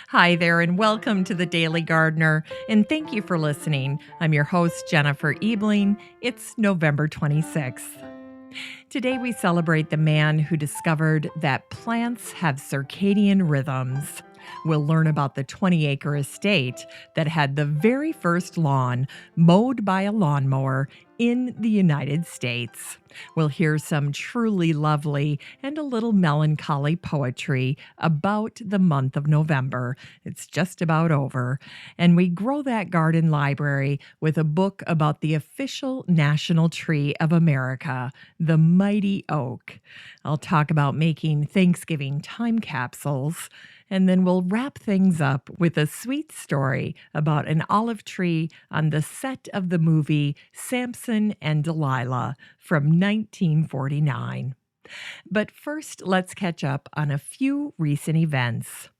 Hi there, and welcome to the Daily Gardener, and thank you for listening. I'm your host, Jennifer Ebling. It's November 26th. Today, we celebrate the man who discovered that plants have circadian rhythms. We'll learn about the 20-acre estate that had the very first lawn mowed by a lawnmower in the United States. We'll hear some truly lovely and a little melancholy poetry about the month of November. It's just about over. And we grow that garden library with a book about the official national tree of America, the mighty oak. I'll talk about making Thanksgiving time capsules. And then we'll wrap things up with a sweet story about an olive tree on the set of the movie Samson and Delilah from 1949. But first, let's catch up on a few recent events.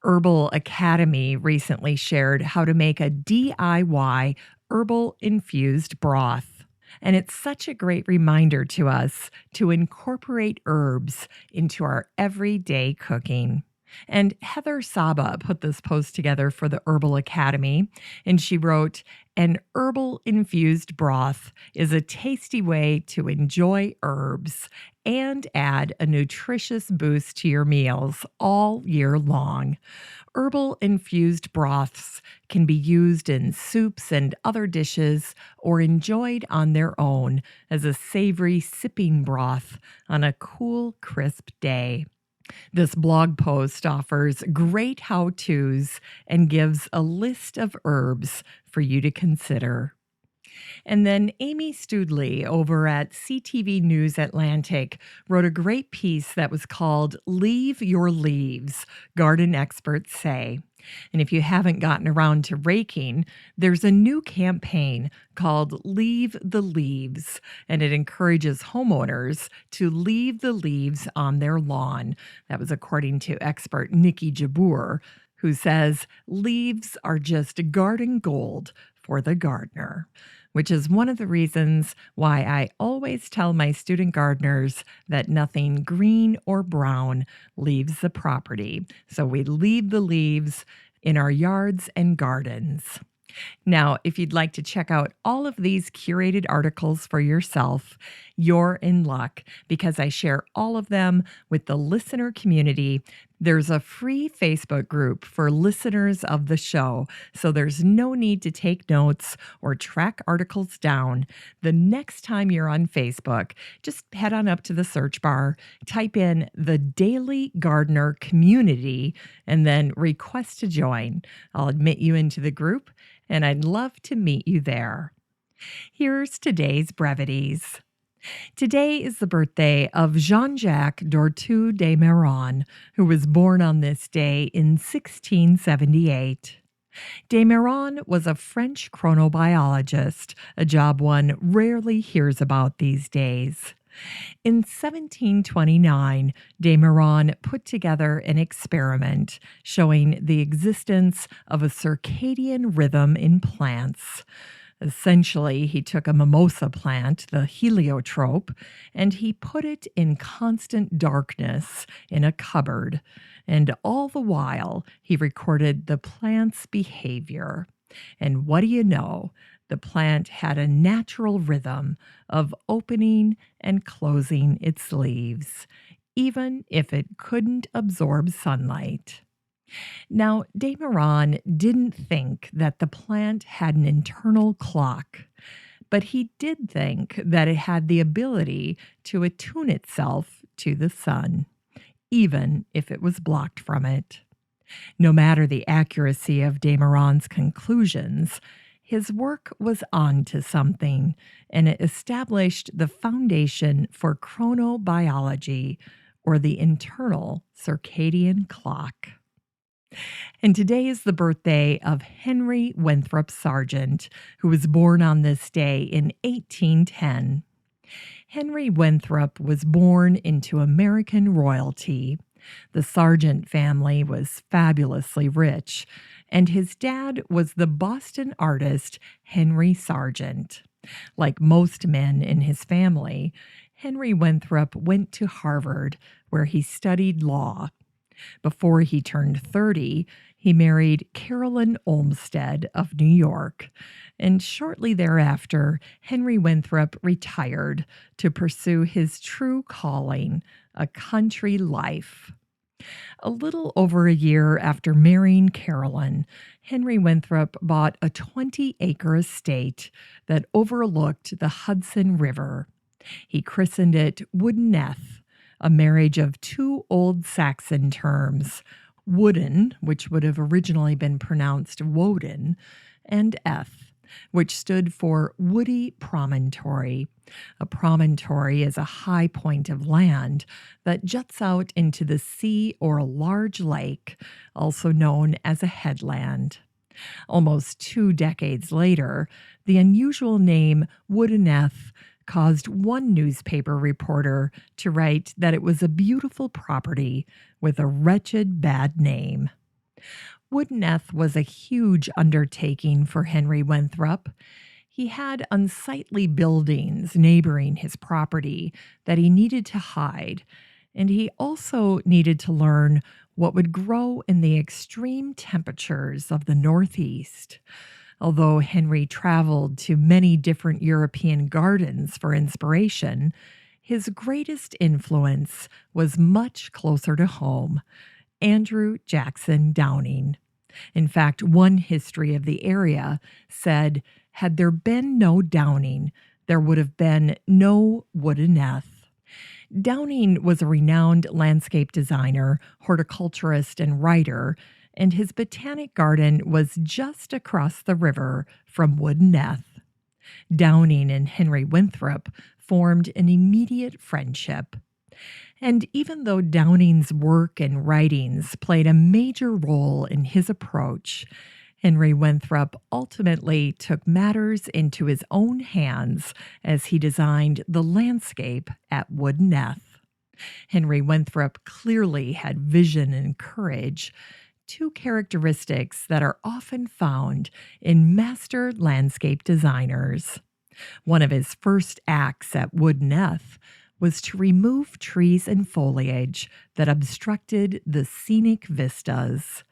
Herbal Academy recently shared how to make a DIY herbal-infused broth. And it's such a great reminder to us to incorporate herbs into our everyday cooking. And Heather Saba put this post together for the Herbal Academy, and she wrote, "An herbal-infused broth is a tasty way to enjoy herbs and add a nutritious boost to your meals all year long. Herbal-infused broths can be used in soups and other dishes or enjoyed on their own as a savory sipping broth on a cool, crisp day." This blog post offers great how-tos and gives a list of herbs for you to consider. And then Amy Studley over at CTV News Atlantic wrote a great piece that was called "Leave Your Leaves, Garden Experts Say." And if you haven't gotten around to raking, there's a new campaign called Leave the Leaves, and it encourages homeowners to leave the leaves on their lawn. That was according to expert Nikki Jabour, who says leaves are just garden gold for the gardener, which is one of the reasons why I always tell my student gardeners that nothing green or brown leaves the property. So we leave the leaves in our yards and gardens. Now, if you'd like to check out all of these curated articles for yourself, you're in luck because I share all of them with the listener community. There's a free Facebook group for listeners of the show, so there's no need to take notes or track articles down. The next time you're on Facebook, just head on up to the search bar, type in the Daily Gardener Community, and then request to join. I'll admit you into the group, and I'd love to meet you there. Here's today's brevities. Today is the birthday of Jean-Jacques de Mairan, who was born on this day in 1678. De Mairan was a French chronobiologist, a job one rarely hears about these days. In 1729, de Mairan put together an experiment showing the existence of a circadian rhythm in plants. Essentially, he took a mimosa plant, the heliotrope, and he put it in constant darkness in a cupboard. And all the while, he recorded the plant's behavior. And what do you know? The plant had a natural rhythm of opening and closing its leaves, even if it couldn't absorb sunlight. Now, de Mairan didn't think that the plant had an internal clock, but he did think that it had the ability to attune itself to the sun, even if it was blocked from it. No matter the accuracy of de Mairan's conclusions, his work was on to something, and it established the foundation for chronobiology, or the internal circadian clock. And today is the birthday of Henry Winthrop Sargent, who was born on this day in 1810. Henry Winthrop was born into American royalty. The Sargent family was fabulously rich, and his dad was the Boston artist Henry Sargent. Like most men in his family, Henry Winthrop went to Harvard, where he studied law. Before he turned 30, he married Carolyn Olmsted of New York, and shortly thereafter, Henry Winthrop retired to pursue his true calling, a country life. A little over a year after marrying Carolyn, Henry Winthrop bought a 20-acre estate that overlooked the Hudson River. He christened it Woodeneth, a marriage of two Old Saxon terms, Wooden, which would have originally been pronounced Woden, and eth, which stood for Woody Promontory. A promontory is a high point of land that juts out into the sea or a large lake, also known as a headland. Almost 2 decades later, the unusual name Woodeneth caused one newspaper reporter to write that it was a beautiful property with a wretched bad name. Woodeneth was a huge undertaking for Henry Winthrop. He had unsightly buildings neighboring his property that he needed to hide, and he also needed to learn what would grow in the extreme temperatures of the Northeast. Although Henry traveled to many different European gardens for inspiration, his greatest influence was much closer to home, Andrew Jackson Downing. In fact, one history of the area said, had there been no Downing, there would have been no Woodeneth. Downing was a renowned landscape designer, horticulturist, and writer, and his botanic garden was just across the river from Woodeneth. Downing and Henry Winthrop formed an immediate friendship. And even though Downing's work and writings played a major role in his approach, Henry Winthrop ultimately took matters into his own hands as he designed the landscape at Woodeneth. Henry Winthrop clearly had vision and courage, two characteristics that are often found in master landscape designers. One of his first acts at Woodeneth was to remove trees and foliage that obstructed the scenic vistas.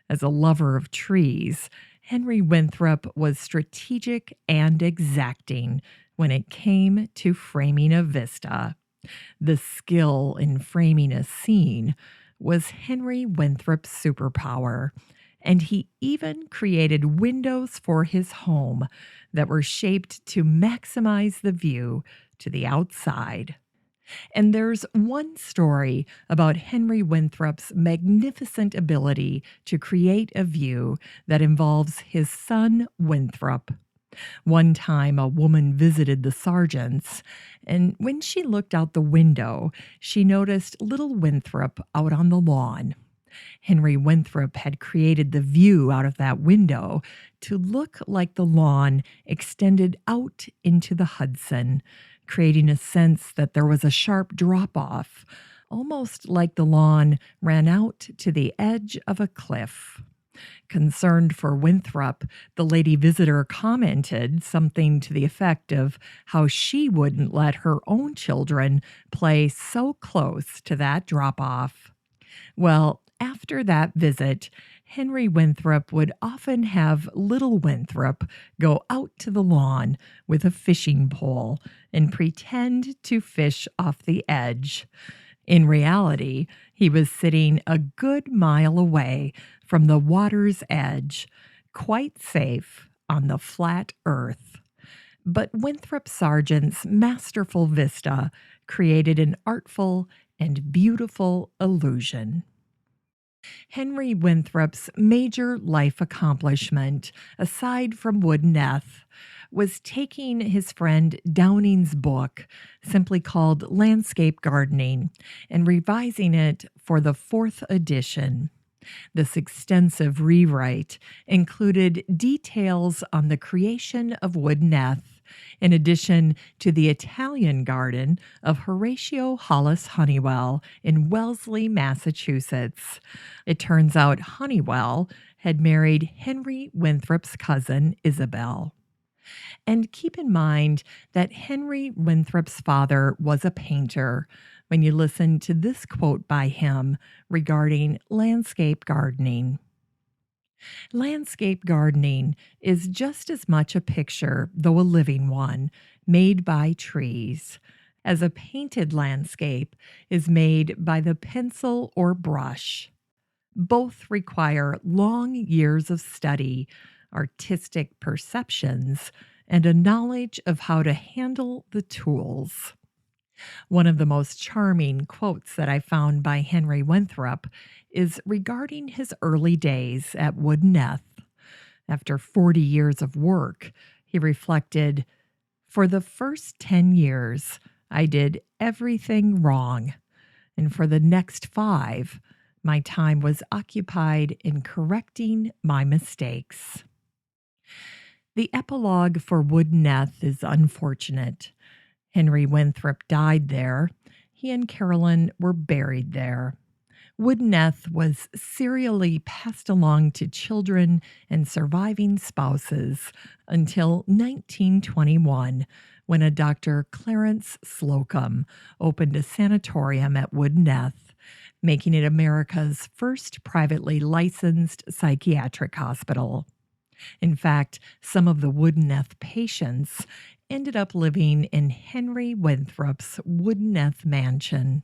As a lover of trees, Henry Winthrop was strategic and exacting when it came to framing a vista. The skill in framing a scene was Henry Winthrop's superpower, and he even created windows for his home that were shaped to maximize the view to the outside. And there's one story about Henry Winthrop's magnificent ability to create a view that involves his son, Winthrop. One time, a woman visited the Sargents, and when she looked out the window, she noticed little Winthrop out on the lawn. Henry Winthrop had created the view out of that window to look like the lawn extended out into the Hudson, creating a sense that there was a sharp drop-off, almost like the lawn ran out to the edge of a cliff. Concerned for Winthrop, the lady visitor commented something to the effect of how she wouldn't let her own children play so close to that drop-off. Well, after that visit, Henry Winthrop would often have little Winthrop go out to the lawn with a fishing pole and pretend to fish off the edge. In reality, he was sitting a good mile away from the water's edge, quite safe on the flat earth. But Winthrop Sargent's masterful vista created an artful and beautiful illusion. Henry Winthrop's major life accomplishment, aside from Woodeneth, was taking his friend Downing's book, simply called Landscape Gardening, and revising it for the 4th edition. This extensive rewrite included details on the creation of Woodeneth, in addition to the Italian garden of Horatio Hollis Honeywell in Wellesley, Massachusetts. It turns out Honeywell had married Henry Winthrop's cousin, Isabel. And keep in mind that Henry Winthrop's father was a painter when you listen to this quote by him regarding landscape gardening. Landscape gardening is just as much a picture, though a living one, made by trees, as a painted landscape is made by the pencil or brush. Both require long years of study, artistic perceptions, and a knowledge of how to handle the tools. One of the most charming quotes that I found by Henry Winthrop is regarding his early days at Woodneth. After 40 years of work, he reflected, "For the first 10 years, I did everything wrong, and for the next 5, my time was occupied in correcting my mistakes." The epilogue for Woodneth is unfortunate. Henry Winthrop died there. He and Carolyn were buried there. Woodneth was serially passed along to children and surviving spouses until 1921, when a Dr. Clarence Slocum opened a sanatorium at Woodneth, making it America's first privately licensed psychiatric hospital. In fact, some of the Woodneth patients ended up living in Henry Winthrop's Woodneth mansion.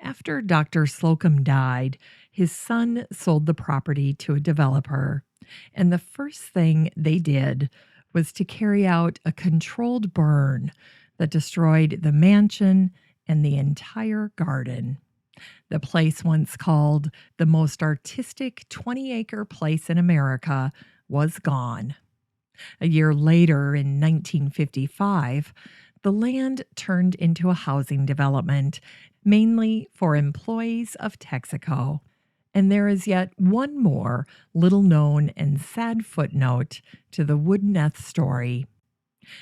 After Dr. Slocum died, his son sold the property to a developer, and the first thing they did was to carry out a controlled burn that destroyed the mansion and the entire garden. The place, once called the most artistic 20-acre place in America, was gone. A year later, in 1955, the land turned into a housing development, mainly for employees of Texaco. And there is yet one more little-known and sad footnote to the Woodneth story.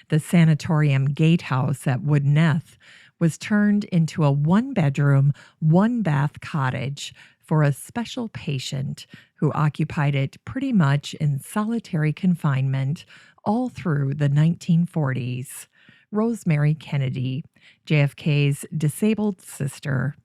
The sanatorium gatehouse at Woodneth was turned into a one-bedroom, one-bath cottage for a special patient who occupied it pretty much in solitary confinement all through the 1940s. Rosemary Kennedy, JFK's disabled sister.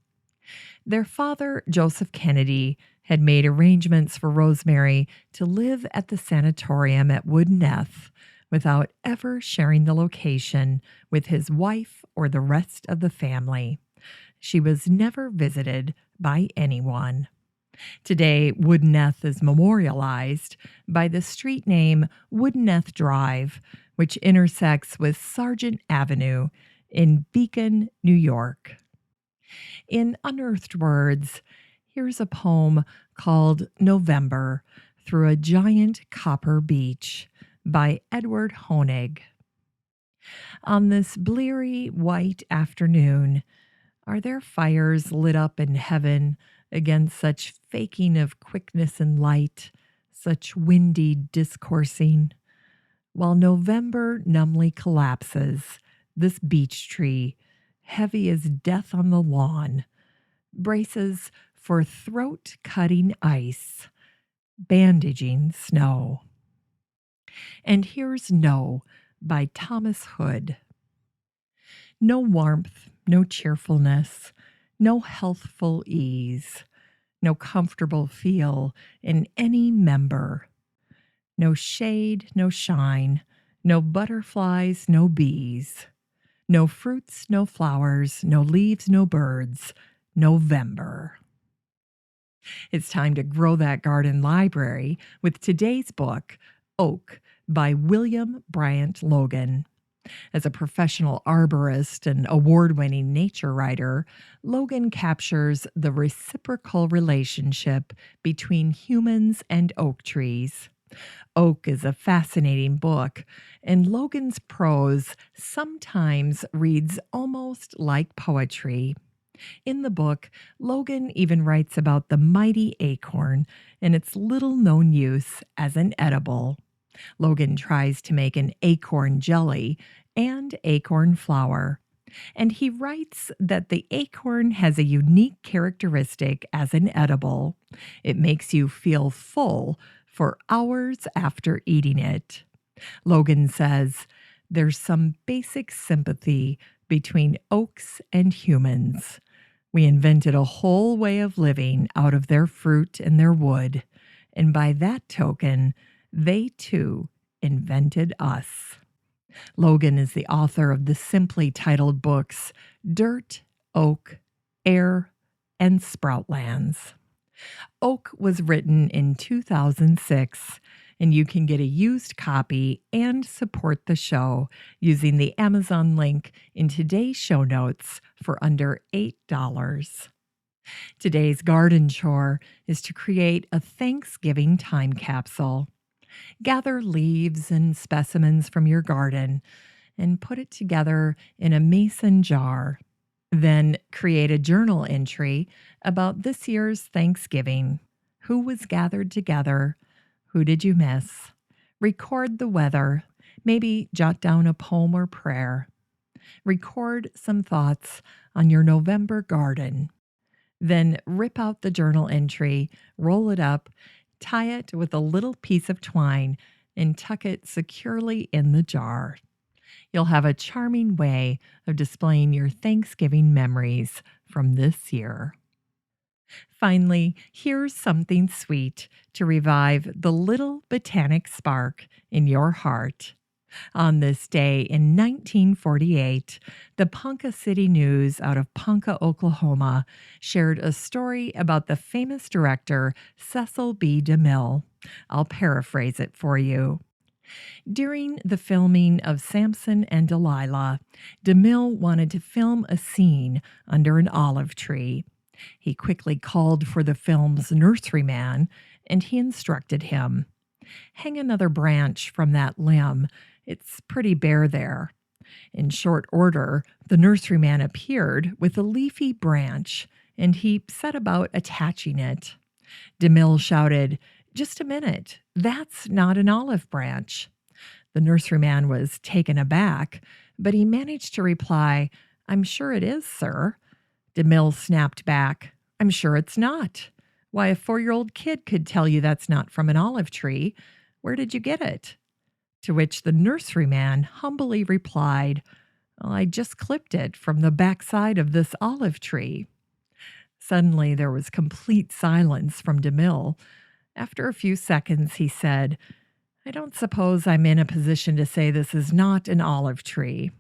Their father, Joseph Kennedy, had made arrangements for Rosemary to live at the sanatorium at Woodneth without ever sharing the location with his wife or the rest of the family. She was never visited by anyone. Today, Woodneth is memorialized by the street name Woodneth Drive, which intersects with Sargent Avenue in Beacon, New York. In Unearthed Words, here's a poem called November Through a Giant Copper Beach by Edward Honig. On this bleary white afternoon, are there fires lit up in heaven against such faking of quickness and light, such windy discoursing? While November numbly collapses, this beech tree, heavy as death on the lawn, braces for throat-cutting ice, bandaging snow. And here's No by Thomas Hood. No warmth, no cheerfulness, no healthful ease, no comfortable feel in any member. No shade, no shine, no butterflies, no bees, no fruits, no flowers, no leaves, no birds, November. It's time to grow that garden library with today's book, Oak, by William Bryant Logan. As a professional arborist and award-winning nature writer, Logan captures the reciprocal relationship between humans and oak trees. Oak is a fascinating book, and Logan's prose sometimes reads almost like poetry. In the book, Logan even writes about the mighty acorn and its little-known use as an edible. Logan tries to make an acorn jelly and acorn flour, and he writes that the acorn has a unique characteristic as an edible. It makes you feel full for hours after eating it. Logan says, "There's some basic sympathy between oaks and humans. We invented a whole way of living out of their fruit and their wood, and by that token, they too invented us." Logan is the author of the simply titled books Dirt, Oak, Air, and Sproutlands. Oak was written in 2006, and you can get a used copy and support the show using the Amazon link in today's show notes for under $8. Today's garden chore is to create a Thanksgiving time capsule. Gather leaves and specimens from your garden and put it together in a mason jar. Then create a journal entry about this year's Thanksgiving. Who was gathered together? Who did you miss? Record the weather. Maybe jot down a poem or prayer. Record some thoughts on your November garden. Then rip out the journal entry, roll it up, tie it with a little piece of twine, and tuck it securely in the jar. You'll have a charming way of displaying your Thanksgiving memories from this year. Finally, here's something sweet to revive the little botanic spark in your heart. On this day in 1948, the Ponca City News out of Ponca, Oklahoma, shared a story about the famous director Cecil B. DeMille. I'll paraphrase it for you. During the filming of Samson and Delilah, DeMille wanted to film a scene under an olive tree. He quickly called for the film's nurseryman, and he instructed him, "Hang another branch from that limb. It's pretty bare there." In short order, the nurseryman appeared with a leafy branch, and he set about attaching it. DeMille shouted, "Just a minute, that's not an olive branch." The nurseryman was taken aback, but he managed to reply, "I'm sure it is, sir." DeMille snapped back, "I'm sure it's not. Why, a 4-year-old kid could tell you that's not from an olive tree. Where did you get it?" To which the nurseryman humbly replied, "Well, I just clipped it from the backside of this olive tree." Suddenly there was complete silence from DeMille. After a few seconds, he said, "I don't suppose I'm in a position to say this is not an olive tree."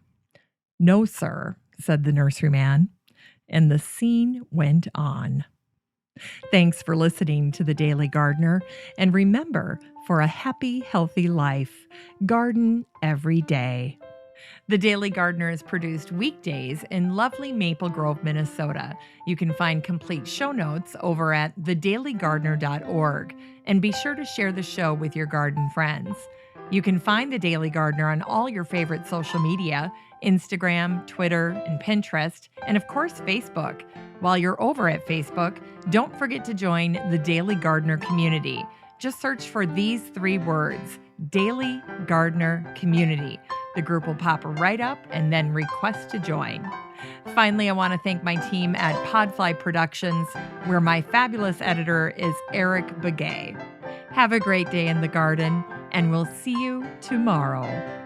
"No, sir," said the nurseryman, and the scene went on. Thanks for listening to The Daily Gardener, and remember, for a happy, healthy life, garden every day. The Daily Gardener is produced weekdays in lovely Maple Grove, Minnesota. You can find complete show notes over at thedailygardener.org, and be sure to share the show with your garden friends. You can find The Daily Gardener on all your favorite social media, Instagram, Twitter, and Pinterest, and of course, Facebook. While you're over at Facebook, don't forget to join the Daily Gardener community. Just search for these 3 words, Daily Gardener Community. The group will pop right up, and then request to join. Finally, I want to thank my team at Podfly Productions, where my fabulous editor is Eric Begay. Have a great day in the garden, and we'll see you tomorrow.